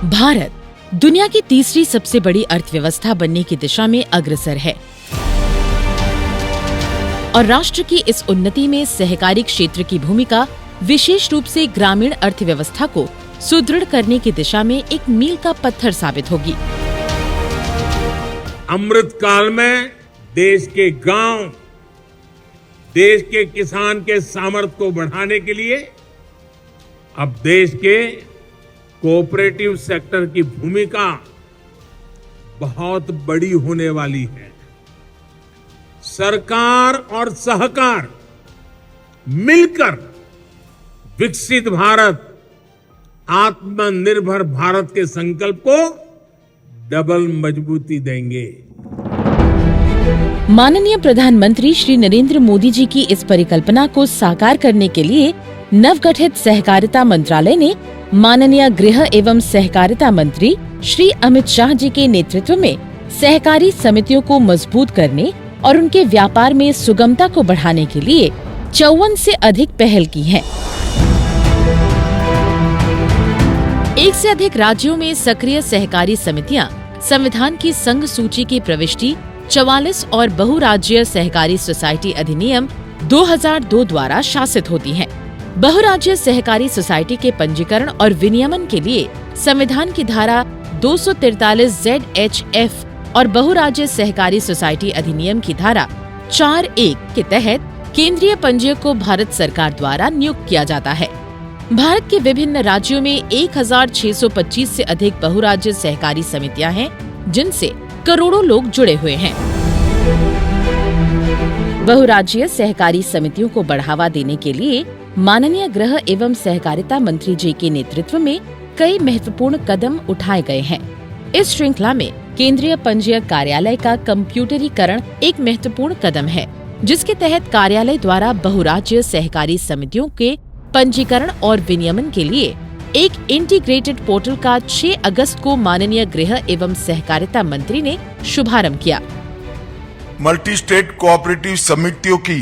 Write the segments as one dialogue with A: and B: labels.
A: भारत दुनिया की तीसरी सबसे बड़ी अर्थव्यवस्था बनने की दिशा में अग्रसर है और राष्ट्र की इस उन्नति में सहकारी क्षेत्र की भूमिका विशेष रूप से ग्रामीण अर्थव्यवस्था को सुदृढ़ करने की दिशा में एक मील का पत्थर साबित होगी।
B: अमृत काल में देश के गांव, देश के किसान के सामर्थ्य को बढ़ाने के लिए अब देश के कोऑपरेटिव सेक्टर की भूमिका बहुत बड़ी होने वाली है। सरकार और सहकार मिलकर विकसित भारत, आत्मनिर्भर भारत के संकल्प को डबल मजबूती देंगे।
A: माननीय प्रधानमंत्री श्री नरेंद्र मोदी जी की इस परिकल्पना को साकार करने के लिए नवगठित सहकारिता मंत्रालय ने माननीय गृह एवं सहकारिता मंत्री श्री अमित शाह जी के नेतृत्व में सहकारी समितियों को मजबूत करने और उनके व्यापार में सुगमता को बढ़ाने के लिए 54 से अधिक पहल की हैं। एक से अधिक राज्यों में सक्रिय सहकारी समितियां संविधान की संघ सूची की प्रविष्टि 44 और बहुराज्यीय सहकारी सोसाइटी अधिनियम 2002 द्वारा शासित होती हैं। बहुराज्यीय सहकारी सोसाइटी के पंजीकरण और विनियमन के लिए संविधान की धारा 243 ZHF और बहुराज्यीय सहकारी सोसाइटी अधिनियम की धारा 4(1) के तहत केंद्रीय पंजीयक को भारत सरकार द्वारा नियुक्त किया जाता है। भारत के विभिन्न राज्यों में 1625 से अधिक बहुराज्यीय सहकारी समितियां हैं, जिनसे करोड़ों लोग जुड़े हुए हैं। बहुराज्यीय सहकारी समितियों को बढ़ावा देने के लिए माननीय गृह एवं सहकारिता मंत्री जी के नेतृत्व में कई महत्वपूर्ण कदम उठाए गए हैं। इस श्रृंखला में केंद्रीय पंजीयक कार्यालय का कंप्यूटरीकरण एक महत्वपूर्ण कदम है, जिसके तहत कार्यालय द्वारा बहुराज्यीय सहकारी समितियों के पंजीकरण और विनियमन के लिए एक इंटीग्रेटेड पोर्टल का 6 अगस्त को माननीय गृह एवं सहकारिता मंत्री ने शुभारंभ किया।
C: मल्टी स्टेट कोऑपरेटिव समितियों की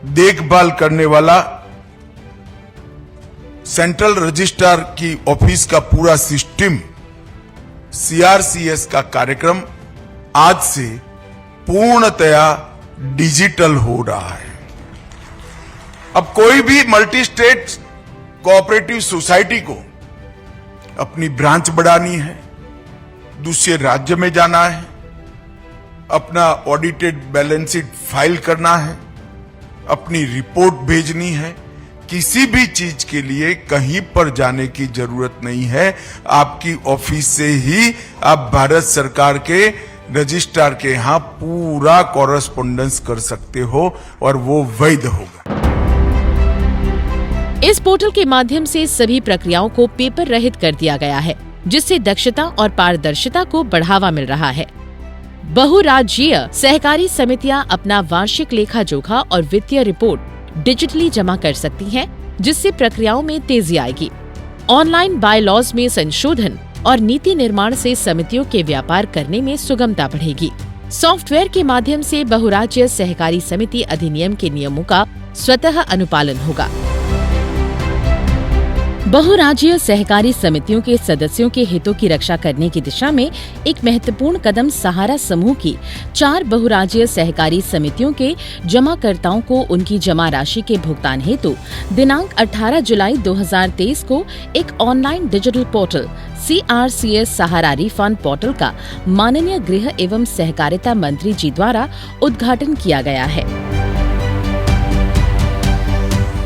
C: देखभाल करने वाला सेंट्रल रजिस्ट्रार की ऑफिस का पूरा सिस्टम CRCS का कार्यक्रम आज से पूर्णतया डिजिटल हो रहा है। अब कोई भी मल्टी स्टेट कोऑपरेटिव सोसाइटी को अपनी ब्रांच बढ़ानी है, दूसरे राज्य में जाना है, अपना ऑडिटेड बैलेंस शीट फाइल करना है, अपनी रिपोर्ट भेजनी है, किसी भी चीज के लिए कहीं पर जाने की जरूरत नहीं है। आपकी ऑफिस से ही आप भारत सरकार के रजिस्ट्रार के यहाँ पूरा कॉरेस्पॉन्डेंस कर सकते हो और वो वैध होगा।
A: इस पोर्टल के माध्यम से सभी प्रक्रियाओं को पेपर रहित कर दिया गया है, जिससे दक्षता और पारदर्शिता को बढ़ावा मिल रहा है। बहुराज्यीय सहकारी समितियां अपना वार्षिक लेखा जोखा और वित्तीय रिपोर्ट डिजिटली जमा कर सकती हैं, जिससे प्रक्रियाओं में तेजी आएगी। ऑनलाइन बायलॉज में संशोधन और नीति निर्माण से समितियों के व्यापार करने में सुगमता बढ़ेगी। सॉफ्टवेयर के माध्यम से बहुराज्यीय सहकारी समिति अधिनियम के नियमों का स्वतः अनुपालन होगा। बहुराज्यीय सहकारी समितियों के सदस्यों के हितों की रक्षा करने की दिशा में एक महत्वपूर्ण कदम सहारा समूह की 4 बहुराज्यीय सहकारी समितियों के जमाकर्ताओं को उनकी जमा राशि के भुगतान हेतु दिनांक 18 जुलाई 2023 को एक ऑनलाइन डिजिटल पोर्टल CRCS सहारा रिफंड पोर्टल का माननीय गृह एवं सहकारिता मंत्री जी द्वारा उद्घाटन किया गया है।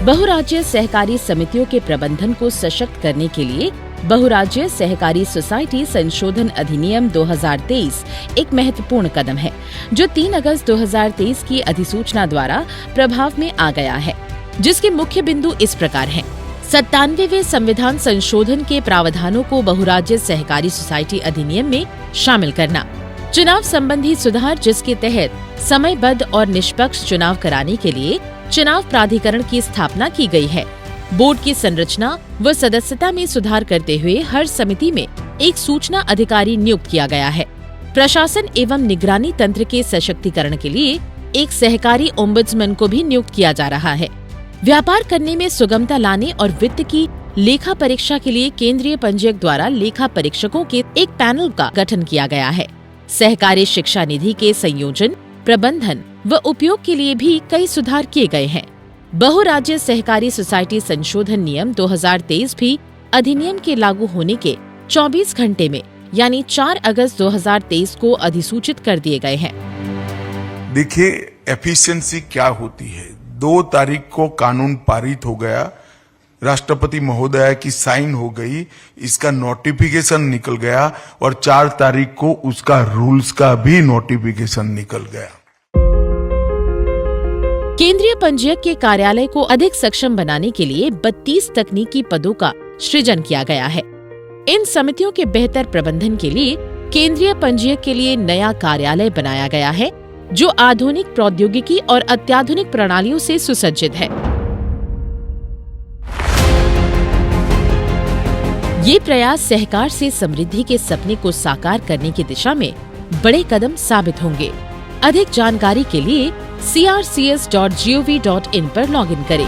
A: बहुराज्यीय सहकारी समितियों के प्रबंधन को सशक्त करने के लिए बहुराज्यीय सहकारी सोसाइटी संशोधन अधिनियम 2023 एक महत्वपूर्ण कदम है, जो 3 अगस्त 2023 की अधिसूचना द्वारा प्रभाव में आ गया है, जिसके मुख्य बिंदु इस प्रकार हैं। 97वें संविधान संशोधन के प्रावधानों को बहुराज्यीय सहकारी सोसाइटी अधिनियम में शामिल करना, चुनाव संबंधी सुधार, जिसके तहत समयबद्ध और निष्पक्ष चुनाव कराने के लिए चुनाव प्राधिकरण की स्थापना की गई है। बोर्ड की संरचना व सदस्यता में सुधार करते हुए हर समिति में एक सूचना अधिकारी नियुक्त किया गया है। प्रशासन एवं निगरानी तंत्र के सशक्तिकरण के लिए एक सहकारी ओम्बुड्समैन को भी नियुक्त किया जा रहा है। व्यापार करने में सुगमता लाने और वित्त की लेखा परीक्षा के लिए केंद्रीय पंजीयक द्वारा लेखा परीक्षकों के एक पैनल का गठन किया गया है। सहकारी शिक्षा निधि के संयोजन, प्रबंधन व उपयोग के लिए भी कई सुधार किए गए हैं। बहुराज्य सहकारी सोसाइटी संशोधन नियम 2023 भी अधिनियम के लागू होने के 24 घंटे में यानी 4 अगस्त 2023 को अधिसूचित कर दिए गए हैं।
C: देखिए एफिशिएंसी क्या होती है। 2 तारीख को कानून पारित हो गया, राष्ट्रपति महोदया की साइन हो गई, इसका नोटिफिकेशन निकल गया और 4 तारीख को उसका रूल्स का भी नोटिफिकेशन निकल गया।
A: केंद्रीय पंजीयक के कार्यालय को अधिक सक्षम बनाने के लिए 32 तकनीकी पदों का सृजन किया गया है। इन समितियों के बेहतर प्रबंधन के लिए केंद्रीय पंजीयक के लिए नया कार्यालय बनाया गया है, जो आधुनिक प्रौद्योगिकी और अत्याधुनिक प्रणालियों से सुसज्जित है। ये प्रयास सहकार से समृद्धि के सपने को साकार करने की दिशा में बड़े कदम साबित होंगे। अधिक जानकारी के लिए crcs.gov.in पर लॉगिन करें।